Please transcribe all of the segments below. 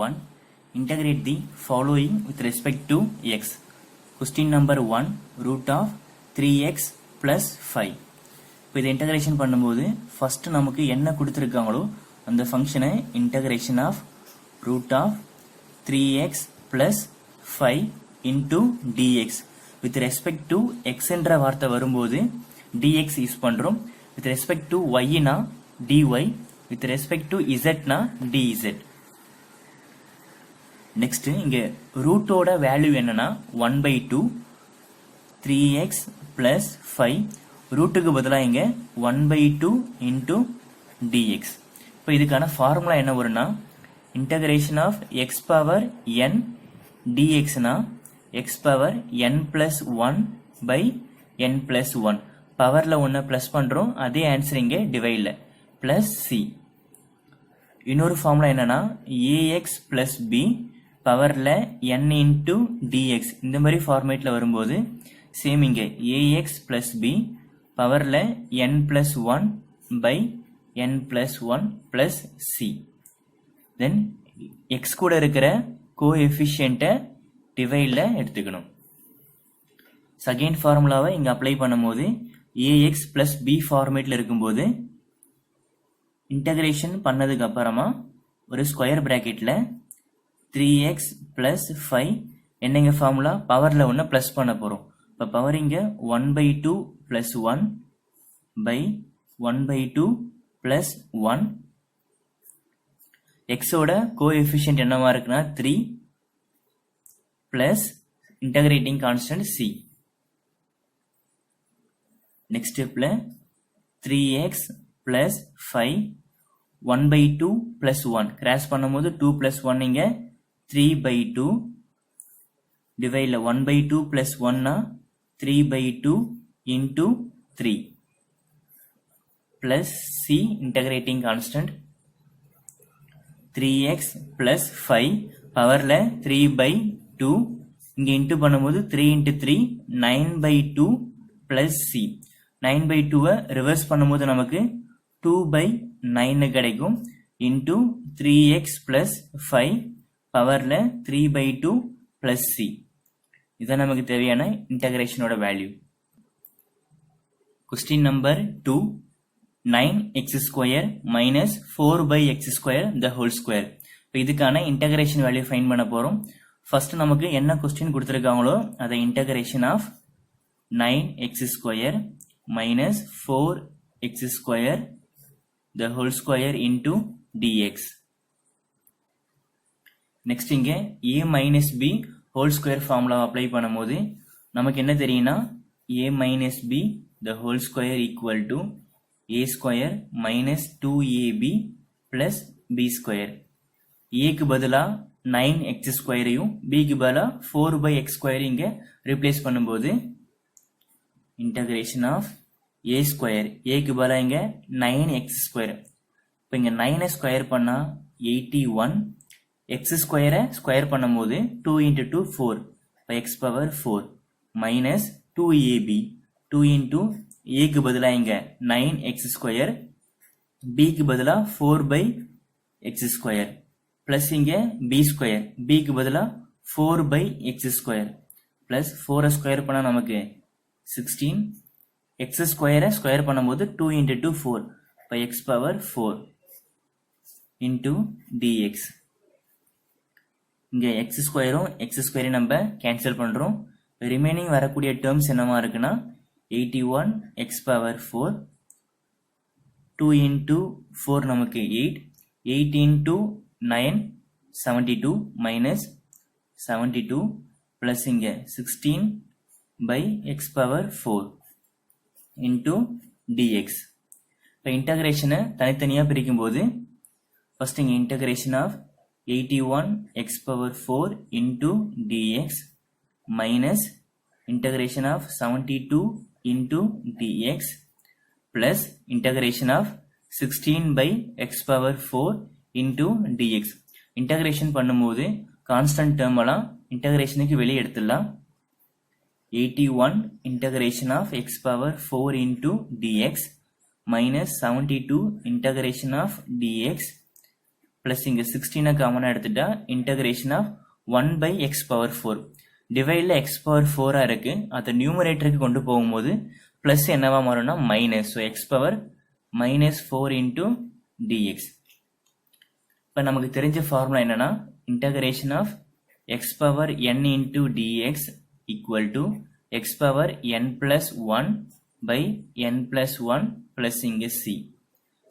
1. Integrate the following with respect to x. Question number 1. Root of 3x plus 5. இப்போ இது integration பண்ணும்போது first நமக்கு என்ன கொடுத்துருக்காங்களோ அந்த ஃபங்க்ஷனை integration of root of 3x plus 5 into dx with respect to x என்ற வார்த்தை வரும்போது dx யூஸ் பண்றோம். with respect to y னா dy, with respect to z னா dz. நெக்ஸ்ட் இங்க ரூட்டோட வேல்யூ என்னன்னா 1/2 3x plus 5. ரூட்டுக்கு பதிலா இங்க 1/2 into dx. இப்போ இதுக்கான ஃபார்முலா என்ன வரும்னா integration of x power n dx னா x power n plus 1 by n plus 1. பவர்ல ஒன்ன பிளஸ் பண்றோம், அதே ஆன்சர் இங்க டிவைட்ல பிளஸ் c. இன்னொரு ஃபார்முலா என்னன்னா ax plus b பவர்ல n into dx. இந்த மாதிரி ஃபார்மேட்ல வரும்போது சேம் இங்க ax plus b பவர்ல n plus 1 by n plus 1 plus c. Then x கூட இருக்கிற கோஎஃபிஷியன்ட்டை டிவைட்ல எடுத்துக்கணும். செகண்ட் ஃபார்முலாவை இங்க அப்ளை பண்ணும்போது ax plus b ஃபார்மேட்ல இருக்கும்போது இன்டகிரேஷன் பண்ணதுக்கு அப்புறமா ஒரு ஸ்கொயர் பிராக்கெட்ல 3x plus 5 என்னங்க ஃபார்முலா பவர்ல ஒன்னு பிளஸ் பண்ண போறோம். இப்ப பவர் இங்க 1/2 plus 1 by 1/2 plus 1. x ஓட கோஎஃபிஷியன்ட் என்னவா இருக்குன்னா 3 plus integrating constant c. Next ஸ்டெப்ல 3x plus 5 1/2 plus 1 கிராஸ் பண்ணும்போது 2 plus 1 இங்க 3/2 டிவைட்ல 1/2 plus 1 னா 3/2 into 3 plus c integrating constant 3x plus 5 பவர்ல 3/2 இங்க இன்டு பண்ணும்போது 3 into 3 9/2 plus c. 9/2 ரிவர்ஸ் பண்ணும்போது நமக்கு 2/9 கிடைக்கும் into 3x plus 5 பவர்ல 3/2 plus c. இதான் நமக்கு தேவையான இன்டகிரேஷனோட value. Question number 2. 9x square minus 4/x square the whole square. இப்போ இதுக்கான இன்டகிரேஷன் வேல்யூ ஃபைண்ட் பண்ண போறோம். ஃபர்ஸ்ட் நமக்கு என்ன கொஸ்டின் கொடுத்திருக்காங்களோ அதை integration of 9x square minus 4x square the whole square into dx. Next இங்க a minus b whole square formula apply பண்ணும்போது நமக்கு என்ன தெரியும்னா a minus b the whole square equal to a square minus 2ab plus b square. a க்கு பதிலா 9x ஸ்கொயரையும் b க்கு பதிலா 4/x square இங்க ரீப்ளேஸ் பண்ணும்போது integration of a square a க்கு பதிலா இங்க 9x ஸ்கொயர். இப்போ இங்க 9 ஸ்கொயர் பண்ணா 81, x ஸ்கொயரை ஸ்கொயர் பண்ணும்போது 2 into 2 4 இப்போ x power 4 minus 2ab 2 into a க்கு பதிலா இங்க 9x ஸ்கொயர் b க்கு பதிலா 4/x ஸ்கொயர் பிளஸ் இங்க b ஸ்கொயர் b க்கு பதிலா 4/x ஸ்கொயர் பிளஸ் 4 ஸ்கொயர் பண்ணா நமக்கு 16, x ஸ்கொயரை ஸ்கொயர் பண்ணும்போது 2 into 2 4 இப்போ x பவர் 4 into dx. இங்க x ஸ்கொயரும் x ஸ்கொயரையும் நம்ம கேன்சல் பண்றோம். ரிமைனிங் வரக்கூடிய டேர்ம்ஸ் என்னவா இருக்குன்னா 81 x பவர் 4 2 into 4 நமக்கு 8 8 into 9 72 minus 72 plus இங்க 16 by x power 4 into dx. இப்போ இன்டகிரேஷனை தனித்தனியா பிரிக்கும் போது ஃபர்ஸ்ட் இங்க integration of 81 x power 4 into dx minus integration of 72 into dx plus integration of 16 by x power 4 into dx. integration பண்ணும்போது constant term எல்லாம் integrationக்கு வெளியே எடுத்துடலாம். 81 integration of x power 4 into dx minus 72 integration of dx plus இங்க 16 காமனா எடுத்துட்டா integration of 1 by x power 4. டிவைட்ல x power 4 இருக்கு, அதை நியூமரேட்டருக்கு கொண்டு போகும்போது plus என்னவா மாறும்னா minus, so x power minus 4 into dx. இப்போ நமக்கு தெரிஞ்ச ஃபார்முலா என்னன்னா integration of x power n into dx equal to x power n plus 1 by n plus 1 plus இங்க c.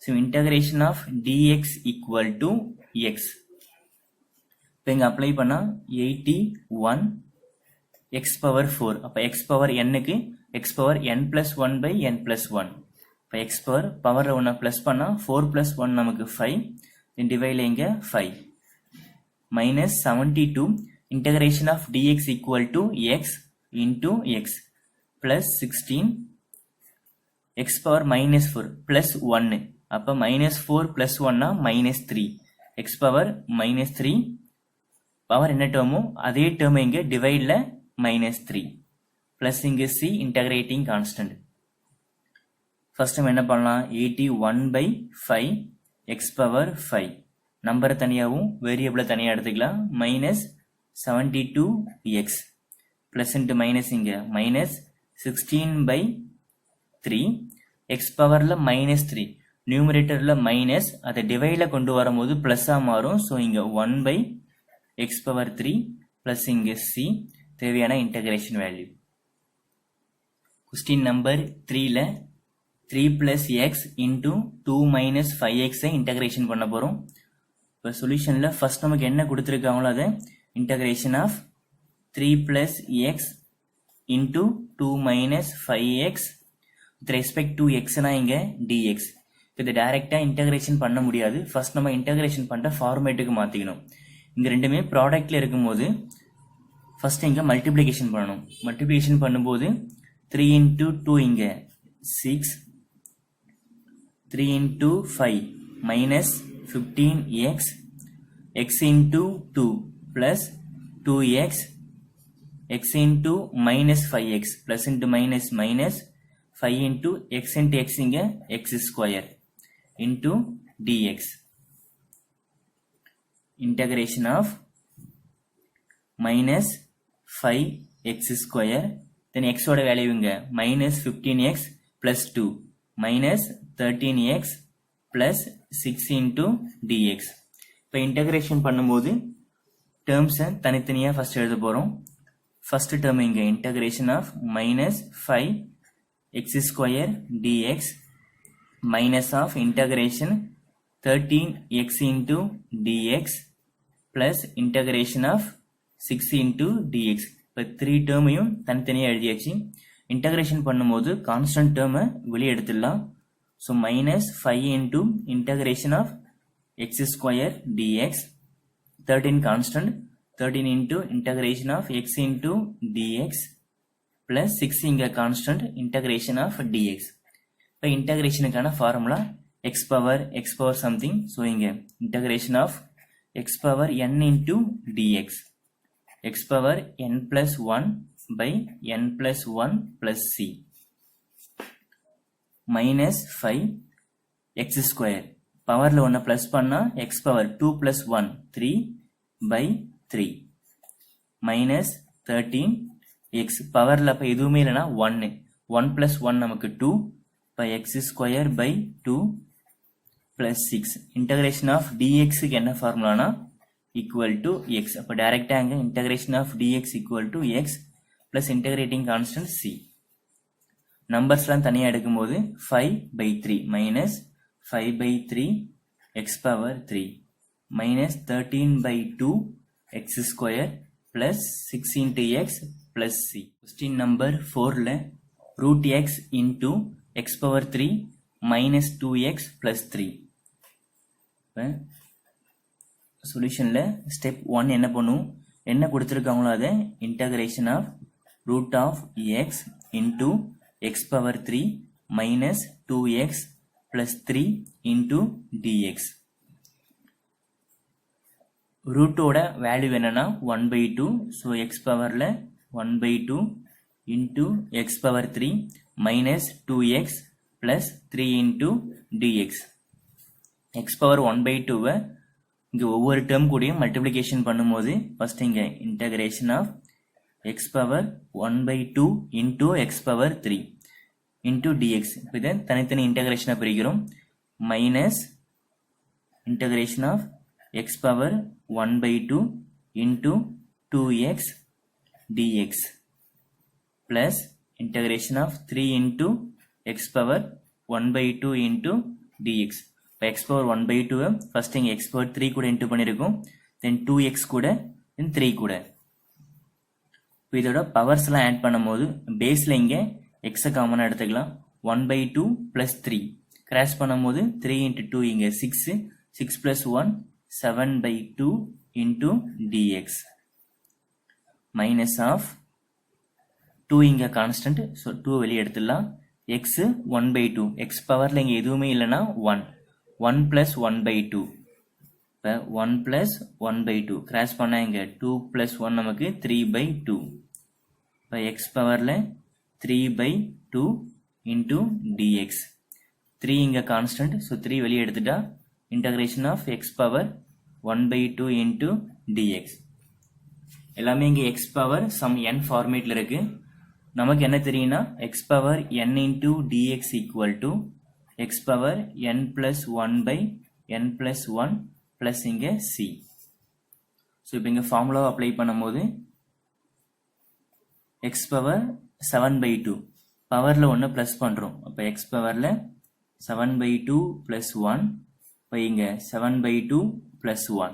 So integration of dx equal to x. இப்போ இங்க apply பண்ணா 81 x power 4. அப்ப x power n க்கு x power n plus 1 by n plus 1. இப்போ x power பவர்ல 1 plus பண்ணா 4 plus 1 நமக்கு 5. then divide இங்க 5. minus 72 integration of dx equal to x into x plus 16 x power minus 4 plus 1. அப்ப minus 4 plus 1 னா minus 3. x power minus 3 power என்ன டேர்மோ அதே term இங்க டிவைட்ல minus 3 plus இங்க c integrating constant. ஃபர்ஸ்ட் நம்ம என்ன பண்ணலாம் 81 by 5 x power 5 நம்பரை தனியாகவும் வேரியபிளை தனியாக எடுத்துக்கலாம் minus 72x plus into minus இங்க minus 16 by 3 x பவர்ல minus 3 நியூமரேட்டர்ல minus அதை டிவைட்ல கொண்டு வரும்போது பிளஸ்ஸா மாறும். ஸோ இங்க 1 by x power 3 plus இங்க c தேவையான இன்டகிரேஷன் வேல்யூ. கொஸ்டின் நம்பர் 3ல 3 plus x into 2 minus 5x integration பண்ண போறோம். இப்போ சொல்யூஷன்ல ஃபர்ஸ்ட் நமக்கு என்ன கொடுத்துருக்காங்களோ அதை integration of 3 plus x into 2 minus 5x with respect to x னா இங்க dx. இதை டைரக்டா இன்டகிரேஷன் பண்ண முடியாது. ஃபர்ஸ்ட் நம்ம இன்டகிரேஷன் பண்ற ஃபார்மேட்டுக்கு மாத்திக்கணும். இங்க ரெண்டுமே ப்ராடக்ட்ல இருக்கும்போது ஃபர்ஸ்ட் இங்க மல்டிப்ளிகேஷன் பண்ணணும். மல்டிப்ளிகேஷன் பண்ணும்போது 3 into 2 இங்க 6, 3 into 5 minus 15x, x into 2 plus 2x, x into minus 5x plus into minus minus 5 into x இங்க x square into dx. Integration of minus 5x square then x ஓட value இங்க minus 15x plus 2 minus 13x plus 6 into dx. இப்போ integration பண்ணும்போது டேர்ம்ஸை தனித்தனியா first எழுத போறோம். First term இங்க integration of minus 5x square dx minus of integration 13x into dx plus integration of 6 into dx. இப்போ 3 டேர்மையும் தனித்தனியாக எழுதியாச்சு. இன்டகிரேஷன் பண்ணும்போது கான்ஸ்டன்ட் டேர்மை வெளியே எடுத்துடலாம். So minus 5 into integration of x square dx 13 constant 13 into integration of x into dx plus 6 இங்க constant integration of dx. இப்போ இன்டகிரேஷனுக்கான formula x power something. So இங்க integration of x power n into dx x power n plus 1 by n plus 1 plus c minus 5 x square பவர்ல 1 plus பண்ணா x power 2 plus 1 3 by 3 minus 13 x பவர்ல அப்ப எதுவுமே இல்லைனா 1 1 plus 1 நமக்கு 2 by x square by 2 plus 6. integration of dx க்கு என்ன ஃபார்முலானா equal to x. அப்ப டைரக்டா அங்க integration of dx equal to x plus integrating constant c. நம்பர்ஸ்லாம் தனியா எடுக்கும்போது 5 by 3 minus 5 by 3 x power 3 minus 13 by 2 x square plus 6 into x plus c. Question number 4ல root x into x power 3 minus 2x plus 3. சொல்யூஷன்ல step 1 என்ன பண்ணும், என்ன கொடுத்திருக்காங்களோ அதை integration of root of x into x power 3 minus 2x plus 3 into dx. ரூட்டோட value என்னன்னா 1 by 2. So x பவர்ல 1 by 2 into x power 3 minus 2x plus 3 into dx. x power 1 by 2 இங்கே ஒவ்வொரு டேர்ம் கூடயும் மல்டிப்ளிகேஷன் பண்ணும்போது first இங்கே integration of X power 1/2 into X power 3 into DX. இதை தனித்தனி இன்டகிரேஷனாக பிரிக்கிறோம். Minus integration of x power 1/2 into 2x dx plus integration of 3 into x power 1/2 into dx. இப்போ x power 1/2 first இங்க x power 3 கூட into பண்ணிருக்கோம், then 2x கூட then 3 கூட. இப்போ இதோட பவர்ஸ்லாம் ஆட் பண்ணும்போது பேஸில் இங்கே எக்ஸை காமனாக எடுத்துக்கலாம். 1/2 plus 3 கிராஸ் பண்ணும்போது 3 into 2 இங்கே 6, 6 plus 1 7/2 into dx minus of 2 இங்க constant, so 2 வெளியே எடுத்துடலாம். x 1/2, x பவர்ல இங்க எதுவுமே இல்லைனா 1 plus 1/2. இப்போ 1 plus 1/2 கிராஸ் பண்ணா இங்க 2 plus 1 நமக்கு 3/2. இப்போ x பவர்ல 3/2 into dx. 3 இங்க constant, so 3 வெளியே எடுத்துட்டா integration of x power 1/2 into dx. எல்லாமே இங்கே x power some n ஃபார்மேட்டில் இருக்கு. நமக்கு என்ன தெரியும்னா x power n into dx equal to x power n plus 1/n plus 1 plus இங்கே c. ஸோ இப்போ இங்கே ஃபார்முலா அப்ளை பண்ணும்போது x power 7/2 பவரில் ஒன்று ப்ளஸ் பண்ணுறோம். அப்போ x பவரில் 7/2 plus 1, இப்போ இங்க 7/2 plus 1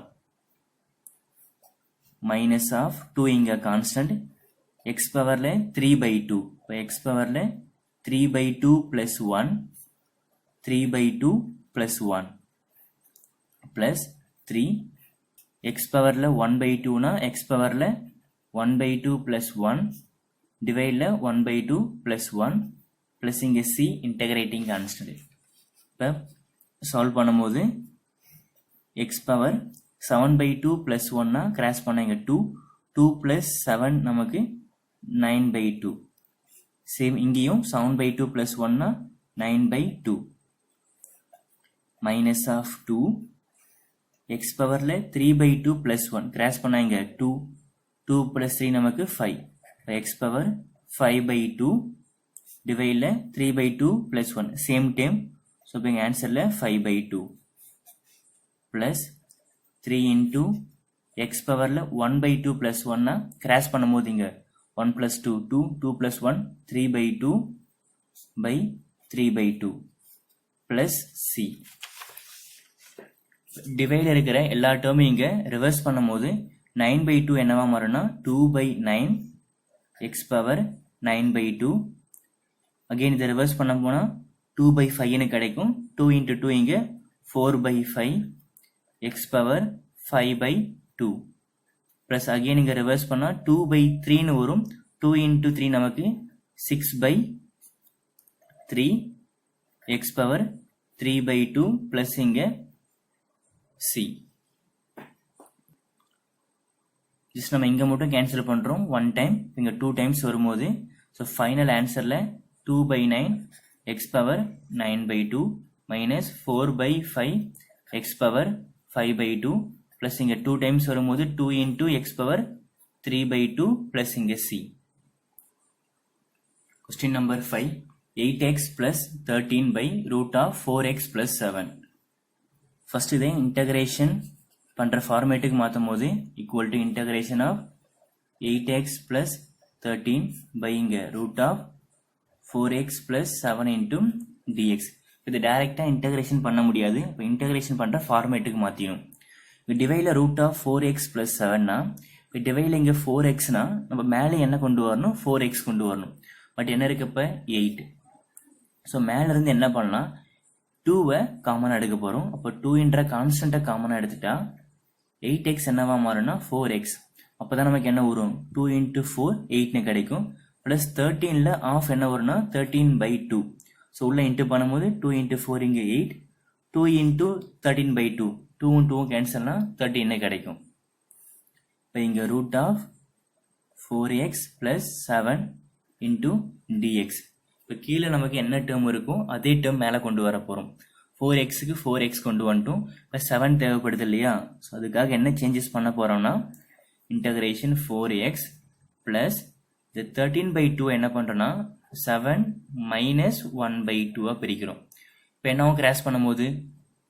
minus of 2 இங்க constant, x பவர்ல 3/2. இப்போ x பவர்ல 3/2 plus 1, 3/2 plus 1 plus 3, x பவர்ல 1/2னா x பவர்ல 1/2 plus 1 டிவைட்ல 1/2 plus 1 plus இங்க c integrating constant. இப்போ சால்வ் பண்ணும்போது x பவர் 7/2 plus 1 கிராஸ் பண்ண இங்க 2 plus 7 நமக்கு 9/2. சேம் இங்கேயும் 7/2 plus 1 9/2 மைனஸ் ஆஃப் 2 x பவர்ல 3/2 plus 1 கிராஸ் பண்ண இங்க 2 plus 3 நமக்கு 5. x பவர் 5/2 டிவைட்ல 3/2 plus 1 சேம் டைம். ஸோ இப்போ எங்கள் ஆன்சரில் 5/2 ப்ளஸ் 3 இன்டூ எக்ஸ் பவரில் 1/2 ப்ளஸ் 1 கிராஸ் பண்ணும்போது இங்கே 1 + 2 2 + 1 3/2 by 3/2 ப்ளஸ் சி. டிவைட் இருக்கிற எல்லா டேர்மையும் இங்கே ரிவர்ஸ் பண்ணும்போது 9/2 என்னவா மாறும்னா 2/9 எக்ஸ் பவர் 9/2. அகெயின் இதை ரிவர்ஸ் பண்ண போனால் 2/5 கிடைக்கும். 2 into 2 இங்க 4/5 x பவர் 5/2 பிளஸ் அகைன் இங்க ரிவர்ஸ் பண்ணா 2/3 வரும். 2 into 3 நமக்கு 6/3 x பவர் 3/2 பிளஸ் இங்க c. ஜஸ்ட் நம்ம இங்க மட்டும் கேன்சல் பண்றோம் 1 டைம், இங்க 2 டைம்ஸ் வரும்போது so final ஆன்சர்ல 2/9 x power 9/2 minus 4/5 x power 5/2 plus இங்க 2 times வரும்போது 2 into x power 3/2 plus இங்க c. Question number 5. 8x plus 13 by root of 4x plus 7. First இதை integration பண்ற ஃபார்மேட்டுக்கு மாற்றும் போது equal to integration of 8x plus 13 by இங்க root of 4x plus 7 into dx. இது டைரக்டா இன்டகிரேஷன் பண்ண முடியாது. இப்போ இன்டகிரேஷன் பண்ற ஃபார்மேட்டுக்கு மாத்திடும். இப்போ டிவைட்ல ரூட் ஆஃப் 4x plus 7னா இப்போ டிவைட்ல இங்க 4xனா நம்ம மேலே என்ன கொண்டு வரணும் 4x கொண்டு வரணும். பட் என்ன இருக்கு இப்போ 8. ஸோ மேல இருந்து என்ன பண்ணலாம் 2வை காமனா எடுக்க போறோம். அப்போ 2ன்ற கான்ஸ்டன்ட்டை காமனா எடுத்துட்டா 8x என்னவா மாறும்னா 4x. அப்பதான் நமக்கு என்ன வரும் 2 into 4 8னு கிடைக்கும். பிளஸ் 13ல ஆஃப் என்ன வரும்னா 13/2. ஸோ உள்ள இன்ட்டு பண்ணும்போது 2 into 4 இங்கே 8, 2 into 13/2 2 2 கேன்சல்னா 13 கிடைக்கும். இப்போ இங்கே root of 4x plus 7 into dx. இப்போ கீழே நமக்கு என்ன டேர்ம் இருக்கும் அதே டேர்ம் மேலே கொண்டு வர போகிறோம். 4xக்கு 4x கொண்டு வந்துட்டோம். இப்போ 7 தேவைப்படுது இல்லையா? ஸோ அதுக்காக என்ன சேஞ்சஸ் பண்ண போகிறோம்னா இன்டகிரேஷன் 4x ப்ளஸ் இந்த 13/2 என்ன பண்ணுறோன்னா 7 மைனஸ் 1/2 பிரிக்கிறோம். இப்போ என்னவும் கிராஸ் பண்ணும்போது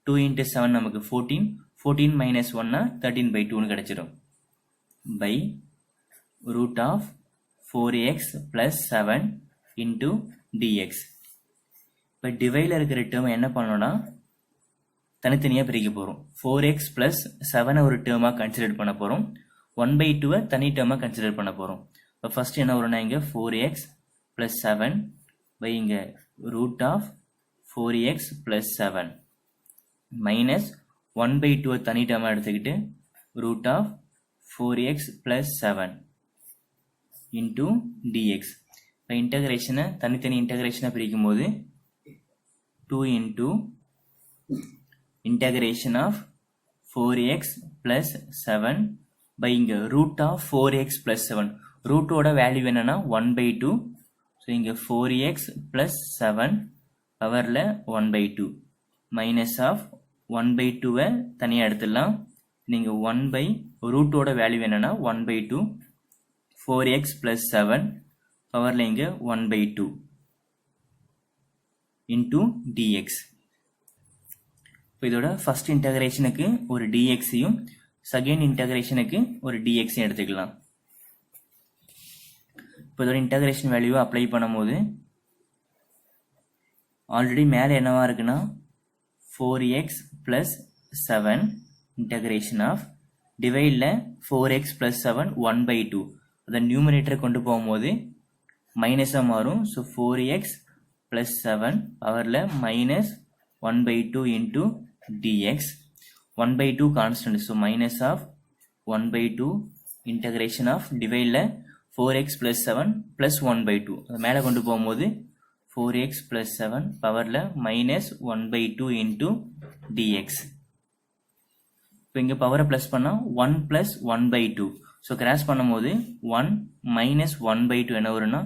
2 × 7 நமக்கு 14, 14 மைனஸ் 1னா 13/2 கிடைச்சிடும். By root of 4x plus 7 into dx. இப்போ டிவைடில் இருக்கிற டேர்ம் என்ன பண்ணோம்னா தனித்தனியாக பிரிக்க போகிறோம். 4x ப்ளஸ் 7 ஒரு டேர்மாக கன்சிடர் பண்ண போகிறோம். 1/2 தனி டேர்மாக கன்சிடர் பண்ண போகிறோம். இப்போ ஃபர்ஸ்ட் என்ன வரும்னா இங்கே 4x ப்ளஸ் 7 பை இங்கே root of 4x plus 7 minus 1/2 தனி டேர்மாக எடுத்துக்கிட்டு root of 4x plus 7 into dx. இப்போ இன்டகிரேஷனை தனித்தனி இன்டகிரேஷனை பிரிக்கும் போது 2 into integration of 4x plus 7 by இங்கே ரூட் ஆஃப் 4x ப்ளஸ் 7. ரூட்டோட வேல்யூ என்னன்னா 1/2. ஸோ இங்கே 4x ப்ளஸ் 7 பவரில் 1/2 மைனஸ் ஆஃப் 1/2 தனியாக எடுத்துடலாம். நீங்கள் 1 ரூட்டோட வேல்யூ என்னன்னா 1/2 4x ப்ளஸ் 7 பவரில் இங்கே 1/2 இன்டூ dx. இப்போ இதோட ஃபர்ஸ்ட் இன்டகிரேஷனுக்கு ஒரு dxையும் செகண்ட் இன்டகிரேஷனுக்கு ஒரு dxையும் எடுத்துக்கலாம். இப்போ இதோட இன்டகிரேஷன் வேல்யூவை அப்ளை பண்ணும்போது ஆல்ரெடி மேலே என்னவா இருக்குன்னா 4x ப்ளஸ் 7 இன்டகிரேஷன் ஆஃப் டிவைடில் 4x ப்ளஸ் 7 1/2. அதை நியூமரேட்டரை கொண்டு போகும்போது மைனஸாக மாறும். ஸோ 4x ப்ளஸ் 7 பவரில் minus 1/2 into dx. 1/2 constant. So minus of 1/2 integration of டிவைடில் 4x ப்ளஸ் 7 ப்ளஸ் 1/2. அதை மேலே கொண்டு போகும்போது 4x ப்ளஸ் 7 பவரில் மைனஸ் 1/2 இன்டூ dx. இப்போ இங்கே பவரை ப்ளஸ் பண்ணால் 1 ப்ளஸ் 1/2. ஸோ கிராஸ் பண்ணும்போது 1 மைனஸ் 1/2 என்ன வரும்னா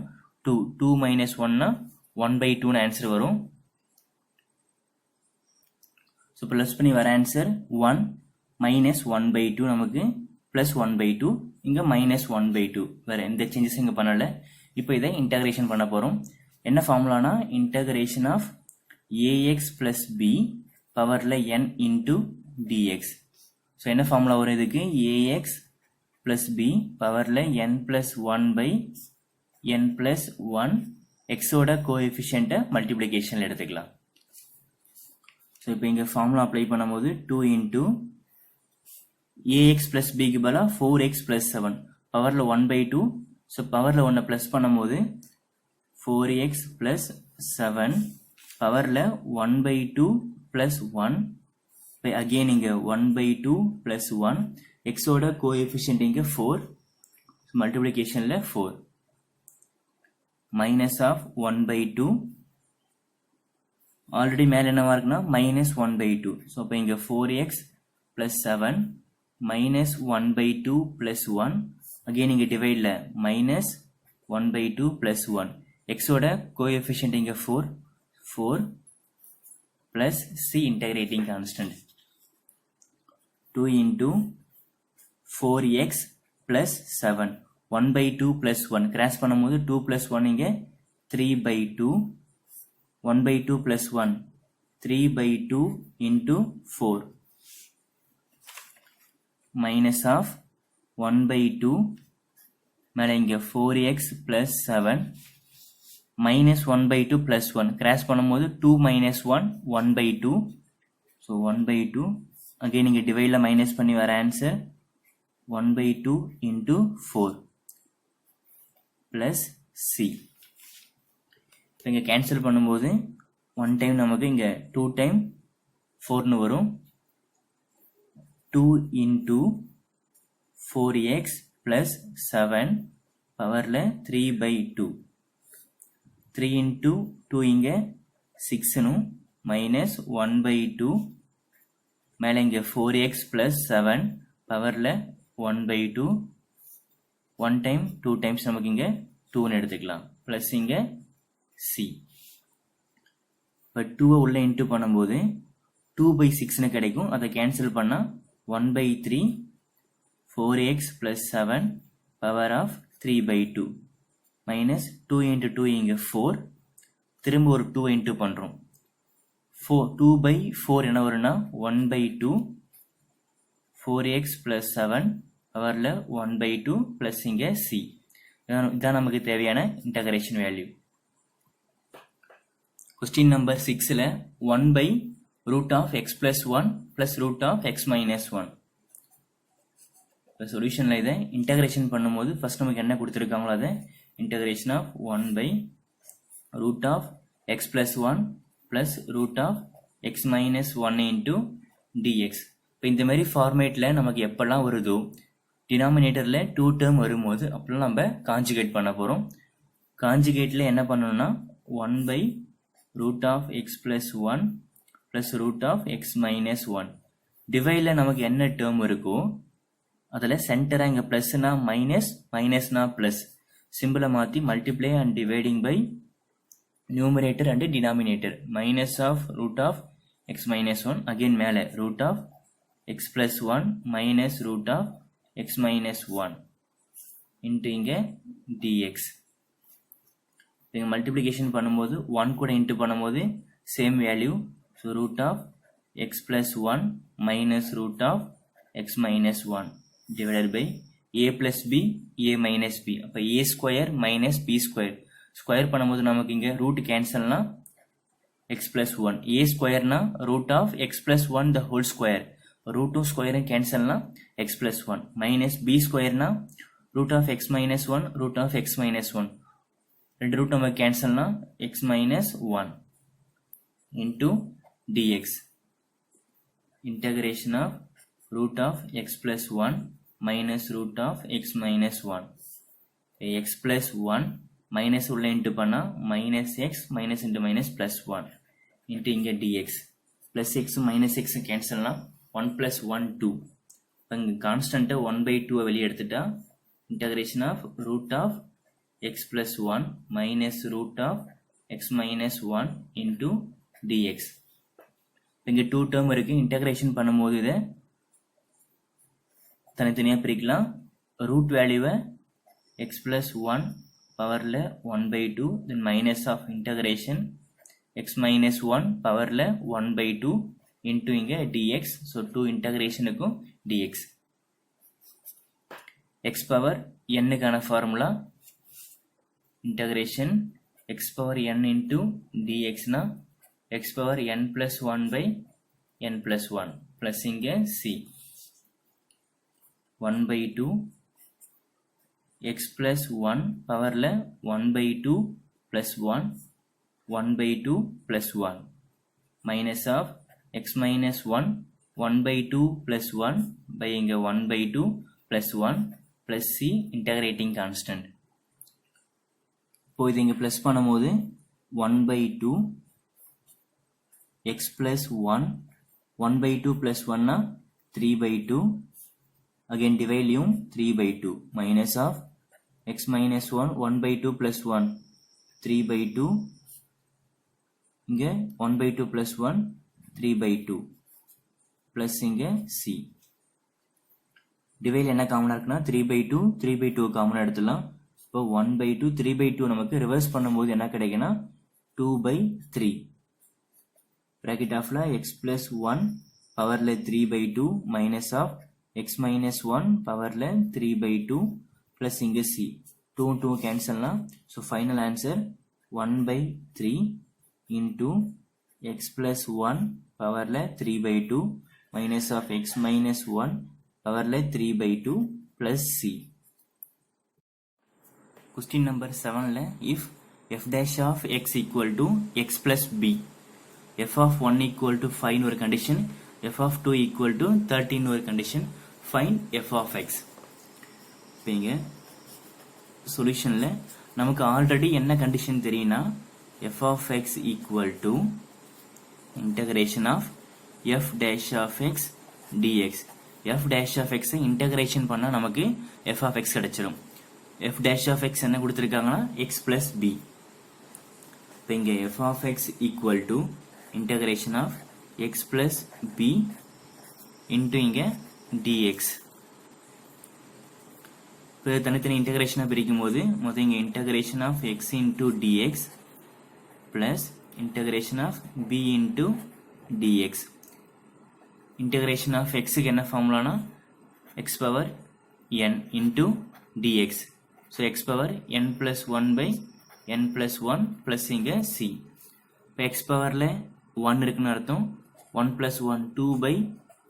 2. 2 மைனஸ் 1னா 1/2ன்னு ஆன்சர் வரும். ஸோ ப்ளஸ் பண்ணி வர ஆன்சர் 1 மைனஸ் 1/2 நமக்கு ப்ளஸ் 1/2. இங்கே மைனஸ் 1/2. வேறு எந்த சேஞ்சஸும் இங்கே பண்ணலை. இப்போ இதை இன்டகிரேஷன் பண்ண போகிறோம். என்ன ஃபார்முலானா integration of ax plus b பவரில் n இன்டூ dx. ஸோ என்ன ஃபார்முலா வரும் இதுக்கு ax ப்ளஸ் b பவரில் n plus 1 by n plus 1 எக்ஸோட கோஎஃபிஷியண்ட்டை மல்டிப்ளிகேஷனில் எடுத்துக்கலாம். ஸோ இப்போ இங்கே ஃபார்முலா அப்ளை பண்ணும்போது 2 இன்டூ ax ப்ளஸ் பிக்கு பதிலாக 4x ப்ளஸ் 7 பவரில் 1/2. ஸோ பவரில் 1 ப்ளஸ் பண்ணும்போது 4x ப்ளஸ் 7 பவரில் 1/2 ப்ளஸ் 1 பை அகெயின் இங்கே 1/2 ப்ளஸ் 1 எக்ஸோட கோஎஃபிஷியன்ட் இங்கே 4. மல்டிப்ளிகேஷனில் 4 மைனஸ் ஆஃப் 1/2 ஆல்ரெடி மேலே என்னவா இருக்குன்னா மைனஸ் 1/2. ஸோ இப்போ இங்கே 4x plus 7 minus 1/2 plus 1 again இங்கே டிவைடில் மைனஸ் 1/2 ப்ளஸ் 1 எக்ஸோட கோஎஃபிஷியன்ட் இங்கே 4 plus C integrating constant 2 into 4x plus 7 1/2 plus 1 cross பண்ணும்போது 2 ப்ளஸ் 1 இங்கே 3/2 1/2 ப்ளஸ் 1 3/2 இன்டூ 4 மைனஸ் ஆஃப் 1/2 மேலே இங்கே 4x plus 7 minus 1/2 plus 1 cross பண்ணும்போது 2 மைனஸ் 1 1/2. ஸோ 1/2 அகெயின் இங்கே டிவைடில் மைனஸ் பண்ணி வர ஆன்சர் 1/2 இன்டூ 4 ப்ளஸ் சி. இப்போ இங்கே கேன்சல் பண்ணும்போது 1 டைம் நமக்கு இங்கே 2 டைம் 4ன்னு வரும். 2 இன்டூ 4x ப்ளஸ் 7 பவரில் 3/2 3 இன்டூ 2 இங்கே 6ன்னு மைனஸ் 1/2 மேலே இங்கே 4x ப்ளஸ் 7 பவரில் 1/2 1 டைம் 2 டைம்ஸ் நமக்கு இங்கே 2ன்னு எடுத்துக்கலாம் ப்ளஸ் இங்கே சி. இப்போ 2 உள்ள இன்ட்டு பண்ணும்போது 2/6 கிடைக்கும். அதை கேன்சல் பண்ணா 1/3 4x plus 7 power of 3/2 minus 2 into 2 இங்க 4 திரும்ப ஒரு 2 into பண்றோம். 2/4 என்ன வரும்னா 1/2 4x plus 7 பவர்ல 1/2 plus இங்க c. இதான் நமக்கு தேவையான இன்டகிரேஷன் வேல்யூ. கொஸ்டின் நம்பர் 6ல 1/root of x plus 1 plus root of x minus 1. சொல்யூஷன்ல இதை இன்டகிரேஷன் பண்ணும்போது ஃபர்ஸ்ட் நமக்கு என்ன கொடுத்துருக்காங்களோ அதை integration of 1/root of x plus 1 plus root of x minus 1 into dx. இப்போ இந்த மாதிரி ஃபார்மேட்ல நமக்கு எப்பெல்லாம் வருதோ டினாமினேட்டர்ல 2 டேர்ம் வரும்போது அப்பெல்லாம் நம்ம காஞ்சுகேட் பண்ண போறோம். காஞ்சுகேட்ல என்ன பண்ணணும்னா 1/root of x plus 1 plus root of x minus 1. டிவைட்ல நமக்கு என்ன டேர்ம் இருக்கோ அதுல சென்டரா இங்க பிளஸ்னா மைனஸ் மைனஸ்னா பிளஸ் சிம்பிளை மாத்தி multiply and dividing by numerator and denominator minus of root of x minus 1 again மேலே root of x plus 1 minus root of x minus 1 into இங்க d x. இங்க மல்டிப்ளிகேஷன் பண்ணும்போது 1 கூட இன்ட்டு பண்ணும்போது same value. So root of x plus 1 minus root of x minus 1 divided by a plus b a minus b. அப்ப a square minus b square square பண்ணும்போது நமக்கு இங்க root கேன்சல்னா x plus 1 a ஸ்கொயர்னா root of x plus 1 the whole square ரூட்டும் ஸ்கொயரும் கேன்சல்னா x plus 1 minus b ஸ்கொயர்னா root of x minus 1 root of x minus 1 ரெண்டு ரூட் நமக்கு கேன்சல்னா x minus 1 into dx. integration of root of x plus 1 minus root of x minus 1. x plus 1 minus உள்ள into பண்ணா minus x minus into minus plus 1 into இங்க dx plus x minus x கேன்சல்னா 1 plus 1 2. இங்க constant 1/2 வெளியே எடுத்துட்டா integration of root of x plus 1 minus root of x minus 1 into dx. இங்க 2 term இருக்கு. Integration பண்ணும்போது இதை தனித்தனியா பிரிக்கலாம். ரூட் வேல்யூவை x plus 1 பவர்ல 1/2 then minus of integration x minus 1 பவர்ல 1/2 into இங்க dx. so 2 இன்டகிரேஷனுக்கும் dx. x power n கான formula integration x power n into dx னா x power n plus 1 by n plus 1 plus இங்க c 1/2 x plus 1 பவர்ல 1/2 plus 1 1/2 plus 1 minus of x minus 1 1/2 plus 1 by இங்க 1/2 plus 1 plus c integrating constant. இப்போ இது இங்க plus பண்ணும்போது 1/2 x plus 1 1/2 plus 1 னா 3/2 again divideயும் 3/2 minus of x minus 1 1/2 plus 1 3/2 இங்க 1/2 plus 1 3/2 plus இங்க c. Divide என்ன காமனா இருக்குன்னா 3/2 3/2 காமனா எடுத்துலாம். இப்போ 1/2 3/2 நமக்கு ரிவர்ஸ் பண்ணும்போது என்ன கிடைக்குன்னா 2/3 bracket ஆஃப்ல x plus 1 பவர்ல 3/2 minus of x minus 1 பவர்ல 3/2 plus இங்க c 2 2 கேன்சல்னா so final answer 1/3 into x plus 1 பவர்ல 3/2 minus of x minus 1 பவர்ல 3/2 plus c. question number 7ல if f dash of x equal to x plus b f of 1 equal to 5 ஒரு condition f of 2 equal to 13 ஒரு condition find f of x. இங்க சொல்யூஷன்ல நமக்கு already என்ன condition தெரியும்னா f of x equal to integration of f dash of x dx. f dash of x integration பண்ணா நமக்கு f of x கிடைச்சிரும். f dash of x என்ன கொடுத்திருக்காங்கன்னா x plus b. இங்க f of x equal to integration of x plus b into இங்க dx. இப்போ தனித்தனி இன்டகிரேஷனை பிரிக்கும் போது முதல் இங்க integration of x into dx plus integration of b into dx. Integration of x க்கு என்ன ஃபார்முலானா x power n into dx. So x power n plus 1 by n plus 1 plus இங்க c. இப்போ x powerல 1 இருக்குன்னு அர்த்தம் 1 plus 1 2 by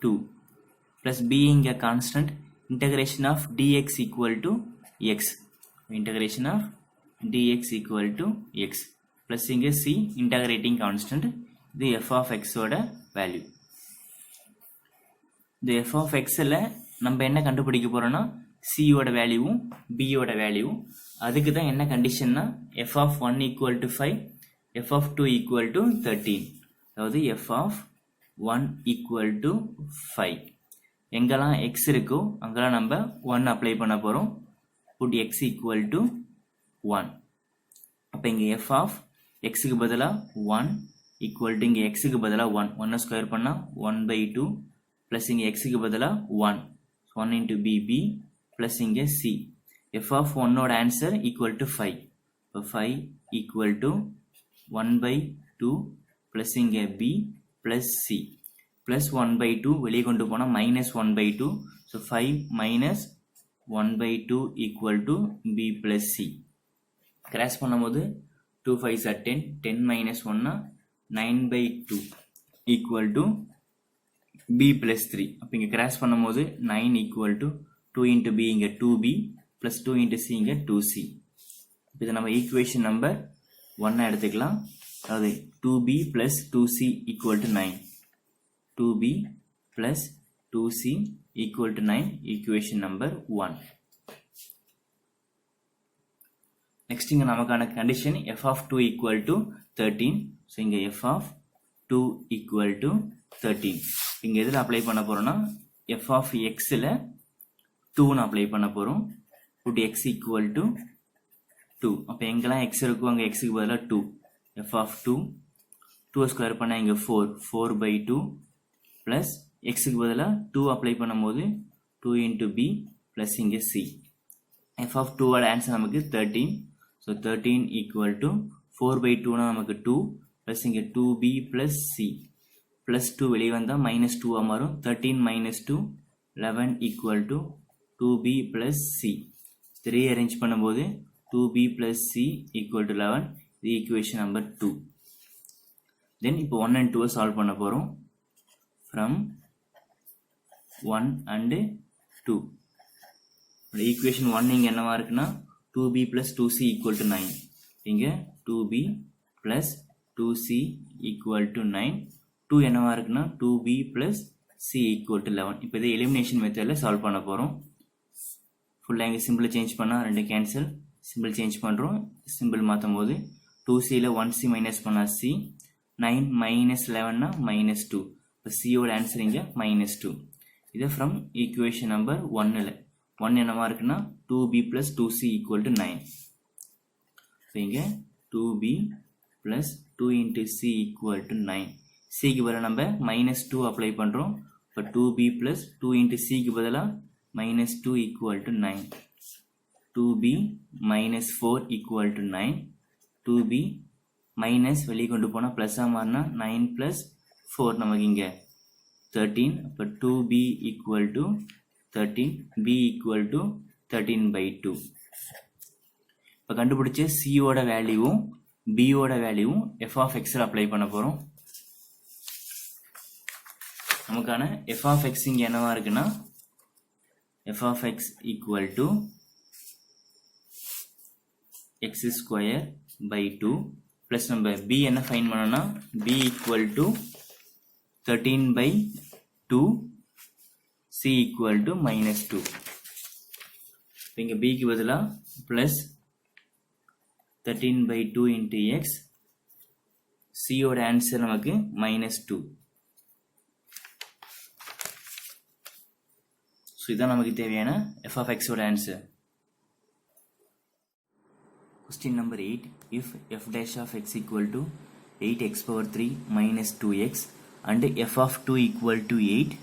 2 plus b இங்க constant. Integration of dx equal to x. Integration of dx equal to x. Plus இங்க c integrating constant. இது f of x ஓட value. இந்த f of x ல நம்ம என்ன கண்டுபிடிக்க போறோம்னா c ஓட வேல்யூவும் b ஓட வேல்யூவும். அதுக்கு தான் என்ன கண்டிஷன்னா f of 1 equal to 5, f of 2 equal to 13. அதாவது f of 1 equal to 5. எங்கெல்லாம் x இருக்கோ அங்கெல்லாம் நம்ம 1 அப்ளை பண்ண போறோம். put x equal to 1. அப்ப இங்க f of x க்கு பதிலா 1 equal to இங்க x க்கு பதிலா 1. 1 ஸ்கொயர் பண்ணா 1 by 2 plus இங்க x க்கு பதிலா 1. 1 into b plus இங்க c. f of 1 ஓட ஆன்சர் equal to 5. இப்போ 5 equal to 1 by 2 plus இங்க b plus c. plus 1 by 2 வெளியே கொண்டு போனா minus 1 by 2. so 5 minus 1 by 2 equal to b plus c. Cross பண்ணும்போது 2 5s are 10. 10 minus 1 9 by 2 equal to b plus 3. அப்ப இங்க cross பண்ணும்போது 9 equal to 2 into b இங்க 2b plus 2 into c இங்க 2c. இது நம்ம ஈக்குவேஷன் நம்பர் 1 எடுத்துக்கலாம். அதாவது 2b plus 2c equal to 9. 2b plus 2c equal to 9. equation number 1. next இங்க நமக்கான condition f of 2 equal to 13. so இங்க f of 2 equal to 13. இங்க எதில் அப்ளை பண்ண போறோம்னா f of x ல 2 னு அப்ளை பண்ண போறோம். put x equal to 2. அப்ப எங்கெல்லாம் x இருக்கோ அங்க x க்கு பதிலா 2. f of 2 2 ஸ்கொயர் பண்ணா இங்க 4 by 2 plus x க்கு பதிலா 2 அப்ளை பண்ணும்போது 2 into b plus இங்க c. f of 2 ஓட ஆன்சர் நமக்கு 13. so 13 equal to 4 by 2 னா நமக்கு 2 plus இங்க 2b plus c plus 2 வெளியே வந்தா minus 2 ஆ மாறும். 13 minus 2 11 equal to 2b plus c. 3 arrange பண்ணும்போது 2b plus c equal to 11. இது equation number 2. then இப்போ 1 and 2 சால்வ் பண்ண போறோம். from 1 and 2. equation 1 இங்க என்னவா இருக்குன்னா 2b plus 2c equal to 9. இங்க 2b plus 2c equal to 9. 2 என்னவா இருக்குன்னா 2b plus c equal to 11. இப்போ இதை elimination methodல சால்வ் பண்ண போறோம். ஃபுல்லா இங்க சிம்பிள் சேஞ்ச் பண்ணா 2 கேன்சல். சிம்பிள் சேஞ்ச் பண்றோம். சிம்பிள் மாத்தும்போது 2c ல 1c மைனஸ் பண்ணா c. 9 minus 11 னா minus 2. c ஓட ஆன்சர் இங்க minus 2. இது from equation number 1 ல 1 என்னவா இருக்குன்னா 2b plus 2c equal to 9. இங்க 2b plus 2 into c equal to 9. c க்கு பதிலா நம்ம minus 2 அப்ளை பண்றோம். இப்போ 2b plus 2 into c க்கு பதிலா minus 2 equal to 9. 2b minus 4 equal to 9. 2b minus வெளியே கொண்டு போனா பிளஸ் மாறினா 9 plus 4 நமக்கு இங்க 13. அப்ப 2b equal to 13. b equal to 13 by 2. இப்ப கண்டுபிடிச்ச c ஓட வேல்யூவும் b ஓட வேல்யூவும் f of x ல அப்ளை பண்ண போறோம். நமக்கான f of x இங்க என்னவா இருக்குன்னா f of x equal to x square by 2 plus நம்ம b என்ன ஃபைண்ட் பண்ணோம்னா b equal to 13 by 2 c equal to minus 2. இங்க b க்கு பதிலா plus 13 by 2 into x. c ஓட ஆன்சர் நமக்கு minus 2. so இதான் நமக்கு தேவையான f of x ஓட answer. Question number 8. If f dash of x equal to 8x power 3 minus 2x and f of 2 equal to 8,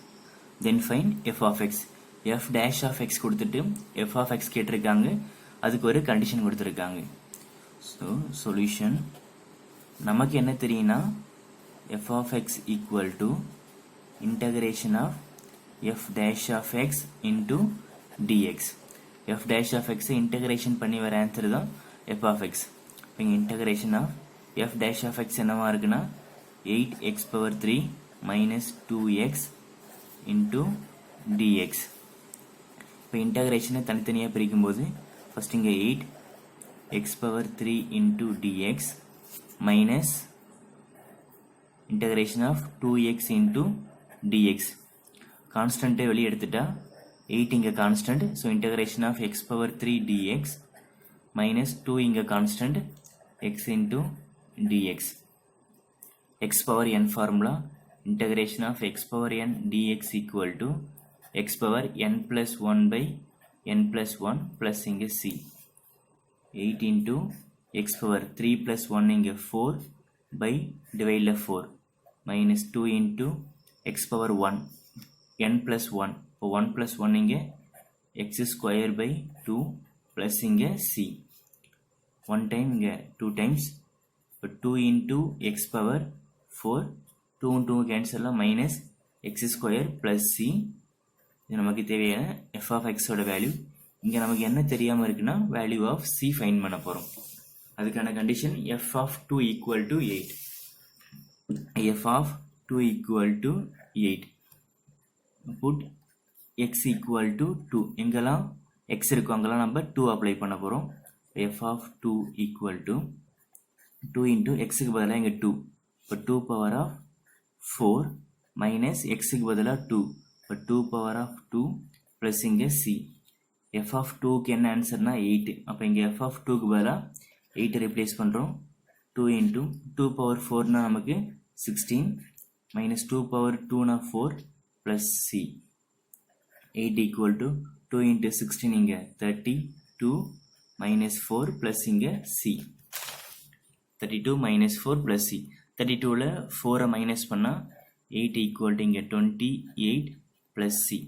then find f of x. f dash of x கொடுத்துட்டு f of x கேட்டிருக்காங்க, அதுக்கு ஒரு condition கொடுத்துருக்காங்க. So solution நமக்கு என்ன தெரியும்னா f of x equal to integration of f dash of x into dx. f dash of x integration பண்ணி வர ஆன்சர் தான் f of x. இப்போ இங்கே integration of f dash of x என்னவா இருக்குன்னா 8x power 3 minus 2x into dx. இப்போ இன்டகிரேஷனை தனித்தனியாக பிரிக்கும்போது first இங்கே 8x power 3 into dx minus integration of 2x into dx. கான்ஸ்டன்ட்டை வெளியே எடுத்துட்டா 8 இங்கே constant, so integration of x power 3 dx minus 2 இங்கே constant x into dx. x power n formula integration of x power n dx equal to x power n plus 1 by n plus 1 plus இங்கே c. 8 into x power 3 plus 1 இங்கே 4 by divided 4 minus 2 into x power 1 n plus 1. இப்போ 1 plus 1 இங்கே x square by 2 plus இங்கே c. 1 time இங்கே 2 times. இப்போ 2 into x power 4, 2 2 cancel minus x square plus c. இது நமக்கு தேவையான f of x ஓட வேல்யூ. இங்கே நமக்கு என்ன தெரியாமல் இருக்குன்னா வேல்யூ ஆஃப் c ஃபைண்ட் பண்ண போகிறோம். அதுக்கான condition f of 2 equal to 8. f of 2 equal to 8. put x equal to 2. எங்கெல்லாம் x இருக்கும் அங்கெல்லாம் நம்ம 2 அப்ளை பண்ண போகிறோம். f of 2 equal to 2 into xக்கு பதிலாக இங்கே 2. இப்போ 2 power of 4 minus xக்கு பதிலாக 2. இப்போ 2 power of 2 plus இங்கே c. f of 2க்கு என்ன ஆன்சர்னா 8. அப்போ இங்கே f of 2க்கு பதிலாக 8 replace பண்ணுறோம். 2 into 2 power 4னா நமக்கு 16 minus 2 power 2னா 4 plus c. 8 equal to 2 into 16 இங்கே 32 minus 4 plus இங்கே c. 32 minus 4 plus c. 32ல 4 minus பண்ணால் 8 equal to இங்கே 28 plus c.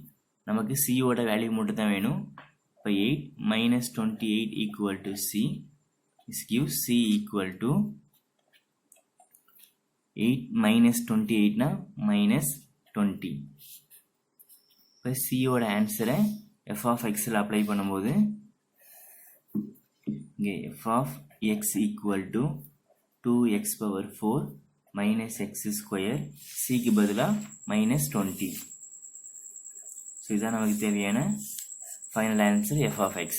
நமக்கு c ஓட வேல்யூ மட்டும் தான் வேணும். இப்போ 8 minus 28 equal to c. This gives c equal to 8 minus 28 னா minus 20. இப்போ c ஓட ஆன்சரை f of x ல அப்ளை பண்ணும்போது இங்கே f of x equal to 2x power 4 minus x square, cக்கு பதிலாக minus 20. ஸோ இதுதான் நமக்கு தேவையான final answer f of x.